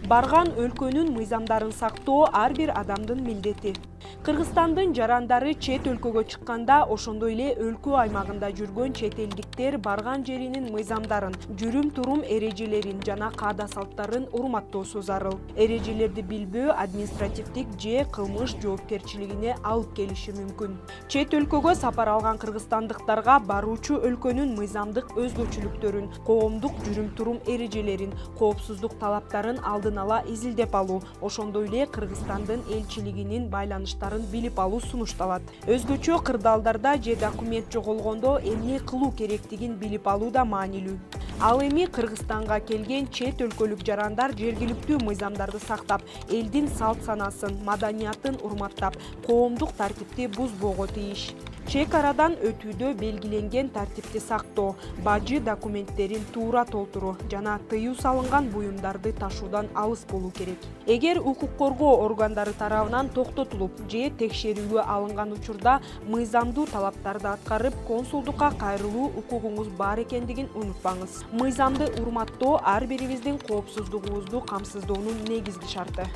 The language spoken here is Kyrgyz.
Барган өлкөнүн мыйзамдарын сактоо ар бир адамдын милдети. Кыргызстандын жарандары чет өлкөгө чыкканда, ошондой эле өлкө аймагында жүргөн чет элдиктер барган жеринин мыйзамдарын, жүрүм-турум эрежелерин жана каада-салттарын урматтоосу зарыл. Эрежелерди билбөө административдик же кылмыш жоопкерчилигине алып келиши мүмкүн. Чет өлкөгө сапар алган кыргызстандыктарга баруучу өлкөнүн мыйзамдык өзгөчөлүктөрүн, коомдук жүрүм-турум эрежелерин, коопсуздук талаптарын алдын ала изилдеп алуу, ошондой эле Кыргызстандын элчилигинин байланыштарын билип алуу сунушталат. Өзгөчө кырдаалдарда же документ жоголгондо эмне кылуу керектигин билип алуу да маанилүү. Ал эми Кыргызстанга келген чет өлкөлүк жарандар жергиликтүү мыйзамдарды сактап, элдин салт санасын, маданиятын урматтап, коомдук тартипти бузбоого тийиш. Чек арадан өтүүдө белгиленген тартипти сактоо, бажы документтерин туура толтуруу жана тыюу салынган буюмдарды ташуудан алыс болуу керек. Эгер укук коргоо органдары тарабынан токтотулуп же текшерүүгө алынган учурда мыйзамдуу талаптарды аткарып, консулдукка кайрылуу укугуңуз бар экендигин унутпаңыз. Мыйзамды урматтоо ар бирибиздин коопсуздугубузду камсыздоонун негизги шарты.